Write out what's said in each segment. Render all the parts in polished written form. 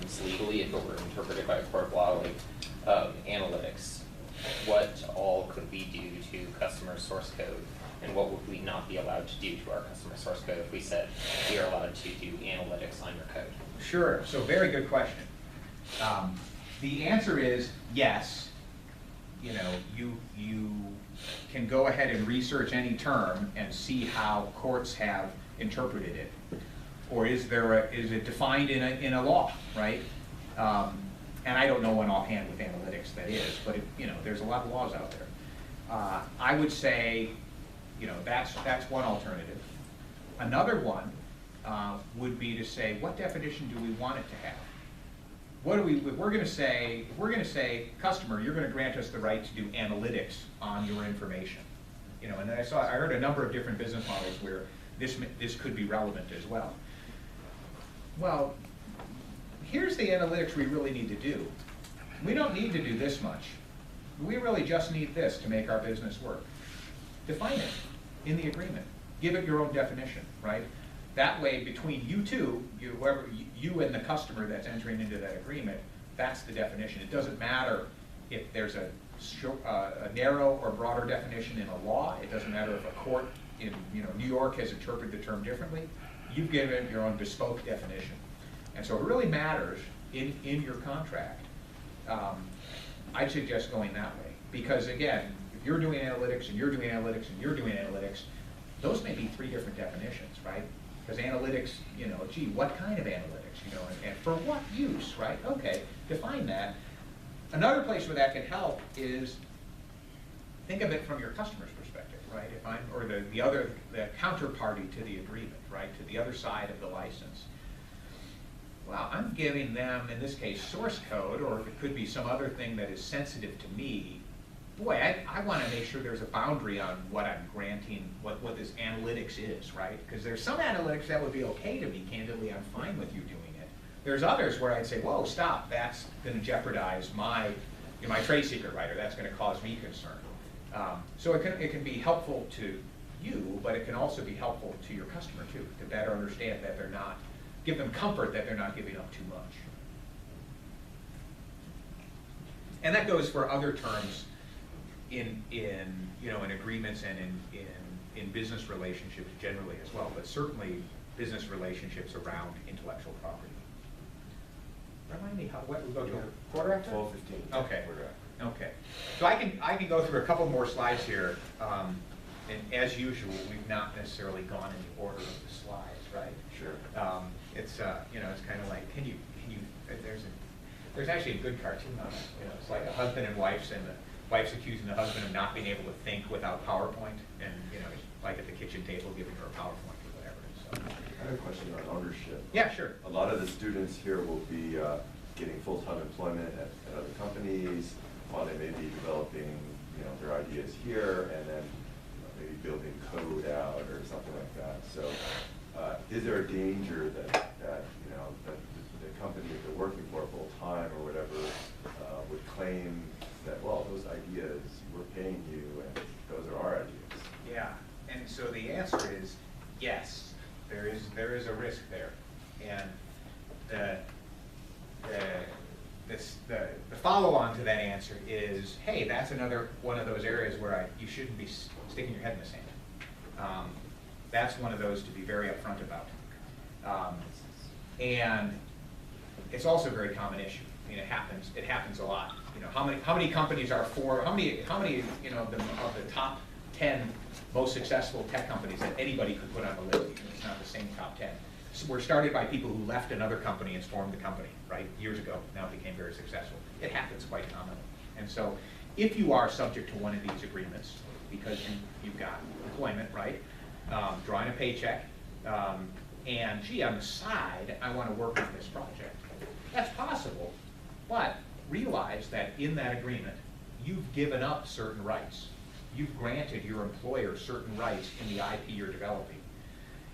terms legally, if it were interpreted by a court of law, like analytics, what all could we do to customer source code, and what would we not be allowed to do to our customer source code if we said we are allowed to do analytics on your code? Sure, so very good question. The answer is yes. You know, you can go ahead and research any term and see how courts have interpreted it. Or is it defined in a law, right? And I don't know one offhand with analytics that is, but there's a lot of laws out there. I would say, that's one alternative. Another one would be to say, what definition do we want it to have? If we're going to say, customer, you're going to grant us the right to do analytics on your information. And then I heard a number of different business models where this could be relevant as well. Well, here's the analytics we really need to do. We don't need to do this much. We really just need this to make our business work. Define it in the agreement. Give it your own definition, right? That way, between you two, you and the customer that's entering into that agreement, that's the definition. It doesn't matter if there's a narrow or broader definition in a law. It doesn't matter if a court in New York has interpreted the term differently. You've given your own bespoke definition. And so it really matters in your contract. I'd suggest going that way. Because again, if you're doing analytics and you're doing analytics and you're doing analytics, those may be three different definitions, right? Because analytics, gee, what kind of analytics, and for what use, right? Okay, define that. Another place where that can help is think of it from your customer's perspective, right? Or the counterparty to the agreement, right? To the other side of the license. Well, I'm giving them, in this case, source code, or if it could be some other thing that is sensitive to me. Boy, I want to make sure there's a boundary on what I'm granting, what this analytics is, right? Because there's some analytics that would be okay to me, candidly, I'm fine with you doing it. There's others where I'd say, whoa, stop, that's going to jeopardize my trade secret right, or that's going to cause me concern. So it can be helpful to you, but it can also be helpful to your customer too, to better understand that give them comfort that they're not giving up too much. And that goes for other terms in agreements and in business relationships generally as well, but certainly business relationships around intellectual property. Remind me, what we go to a quarter after? 12:15. Okay. Okay. So I can go through a couple more slides here, and as usual, we've not necessarily gone in the order of the slides, right? Sure. It's kind of like, can you? There's actually a good cartoon on it. It's like a husband and wife, and the wife's accusing the husband of not being able to think without PowerPoint, and like at the kitchen table giving her a PowerPoint or whatever. So. I have a question on ownership. Yeah, sure. A lot of the students here will be getting full-time employment at other companies, while they may be developing their ideas here, and then maybe building code out or something like that. So, is there a danger that the company that they're working for full-time or whatever would claim that, well, those ideas, we're paying you, and those are our ideas? Yeah, and so the answer is yes. There is a risk there, and the follow-on to that answer is, hey, that's another one of those areas where you shouldn't be sticking your head in the sand. That's one of those to be very upfront about, and it's also a very common issue. I mean, it happens a lot. How many companies are how many of the top 10 most successful tech companies that anybody could put on the list? It's not the same top 10. So we're started by people who left another company and formed the company, right, years ago. Now it became very successful. It happens quite commonly. And so if you are subject to one of these agreements, because you've got employment, right, drawing a paycheck, and gee, on the side, I want to work on this project. That's possible, but realize that in that agreement, you've given up certain rights. You've granted your employer certain rights in the IP you're developing.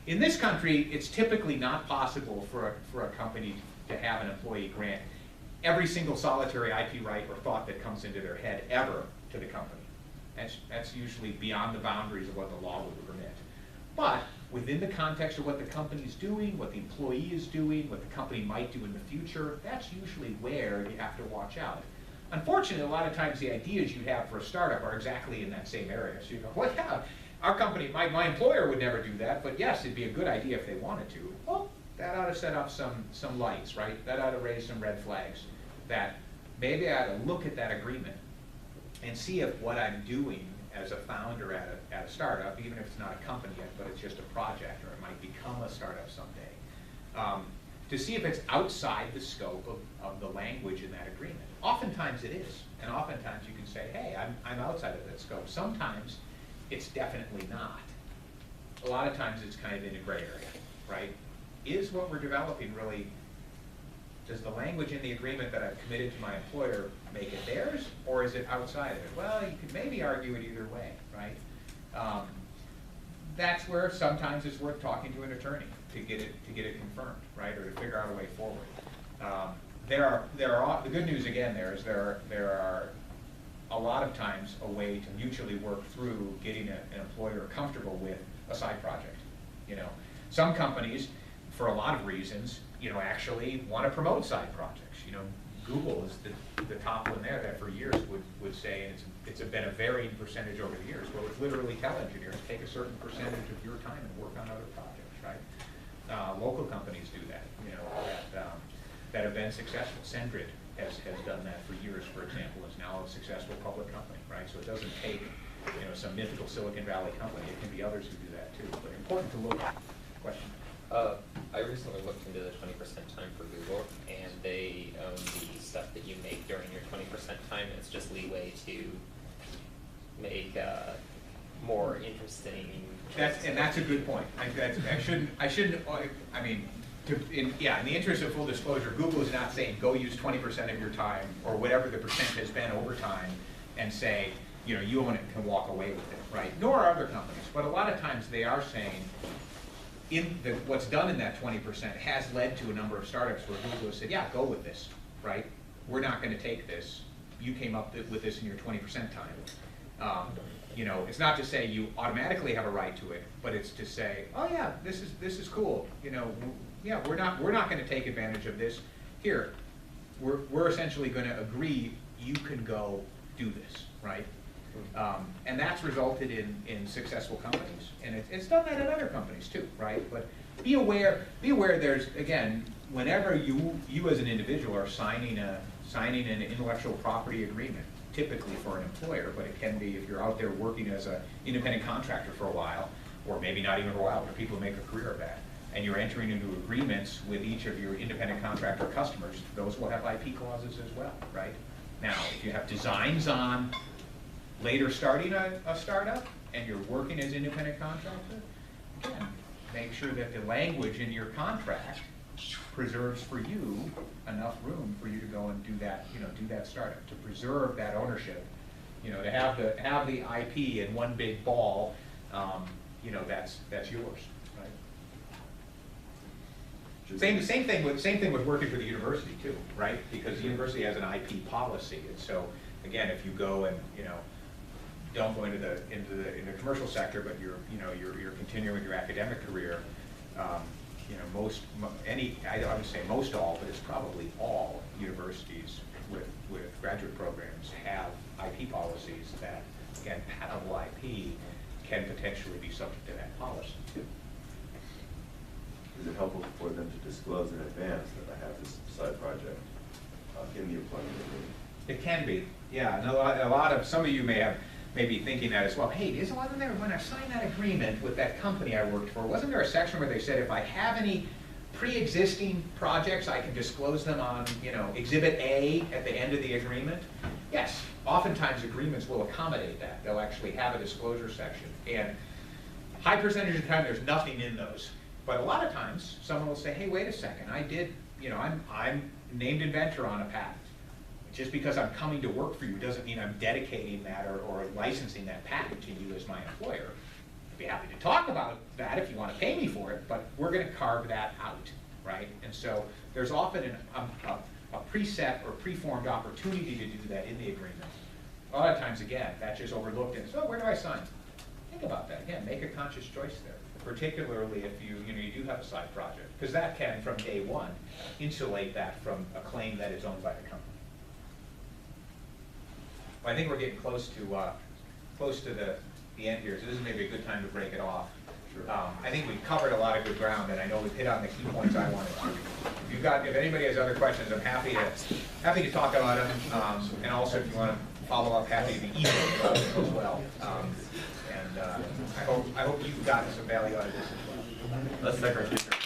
In this country, it's typically not possible for a company to have an employee grant every single solitary IP right or thought that comes into their head ever to the company. That's usually beyond the boundaries of what the law would permit. But within the context of what the company's doing, what the employee is doing, what the company might do in the future, that's usually where you have to watch out. Unfortunately, a lot of times the ideas you have for a startup are exactly in that same area. So you go, well, yeah, our company, my employer would never do that, but yes, it'd be a good idea if they wanted to. Well, that ought to set up some lights, right? That ought to raise some red flags. That maybe I ought to look at that agreement and see if what I'm doing as a founder at a startup, even if it's not a company yet, but it's just a project, or it might become a startup someday, to see if it's outside the scope of the language in that agreement. Oftentimes it is, and oftentimes you can say, hey, I'm outside of that scope. Sometimes it's definitely not. A lot of times it's kind of in a gray area, right? Is what we're developing really, does the language in the agreement that I've committed to my employer make it theirs, or is it outside of it? Well, you could maybe argue it either way, right? That's where sometimes it's worth talking to an attorney to get it confirmed, right, or to figure out a way forward. The good news again there is there are a lot of times a way to mutually work through getting an employer comfortable with a side project. You know, some companies, for a lot of reasons, you know, actually want to promote side projects. You know, Google is the top one there that for years would say, and it's been a varying percentage over the years, well, it's literally tell engineers, take a certain percentage of your time and work on other projects, right? Local companies do that, you know, that have been successful. Sendrid has done that for years, for example, is now a successful public company, right? So it doesn't take, you know, some mythical Silicon Valley company. It can be others who do that too, but important to look at. Question? I recently looked into the 20% time for Google, and they own the stuff that you make during your 20% time. It's just leeway to make more interesting. That's a good point. In the interest of full disclosure, Google is not saying go use 20% of your time or whatever the percent has been over time and say, you know, you own it and can walk away with it, right? Nor are other companies, but a lot of times they are saying what's done in that 20% has led to a number of startups where Google has said, yeah, go with this, right? We're not going to take this. You came up with this in your 20% time. You know, it's not to say you automatically have a right to it, but it's to say, oh yeah, this is cool. You know, yeah, we're not going to take advantage of this. Here, we're essentially going to agree you can go do this, right? And that's resulted in successful companies, and it's done that at other companies too, right? But be aware. There's, again, whenever you as an individual are signing an intellectual property agreement, typically for an employer, but it can be if you're out there working as an independent contractor for a while, or maybe not even for a while, but people make a career of that, and you're entering into agreements with each of your independent contractor customers, those will have IP clauses as well, right? Now, if you have designs on later starting a startup and you're working as independent contractor, again, make sure that the language in your contract preserves for you enough room for you to go and do that, you know, do that startup, to preserve that ownership, you know, to have the IP in one big ball, you know, that's yours, right? Same thing with working for the university too, right? Because the university has an IP policy, and so again, if you go and, you know, don't go into the commercial sector, but you're continuing your academic career. You know, I would say most all, but it's probably all universities with graduate programs have IP policies that, again, patentable IP can potentially be subject to that policy too. Is it helpful for them to disclose in advance that I have this side project in the employment agreement? It can be, yeah. And some of you may be thinking that as well. Hey, wasn't there, when I signed that agreement with that company I worked for, wasn't there a section where they said if I have any pre-existing projects, I can disclose them on, you know, Exhibit A at the end of the agreement? Yes, oftentimes agreements will accommodate that. They'll actually have a disclosure section. And high percentage of the time, there's nothing in those. But a lot of times, someone will say, hey, wait a second, I'm named inventor on a patent. Just because I'm coming to work for you doesn't mean I'm dedicating that or licensing that patent to you as my employer. I'd be happy to talk about that if you want to pay me for it, but we're going to carve that out, right? And so there's often a preset or preformed opportunity to do that in the agreement. A lot of times, again, that's just overlooked and so where do I sign? Think about that. Again, make a conscious choice there. particularly if you do have a side project, because that can, from day one, insulate that from a claim that is owned by the company. But I think we're getting close to the end here, so this is maybe a good time to break it off. Sure. I think we've covered a lot of good ground, and I know we've hit on the key points I wanted to. If anybody has other questions, I'm happy to talk about them, and also if you want to follow up, happy to be emailed as well. I hope you've gotten some value out of this as well. Let's thank our speaker.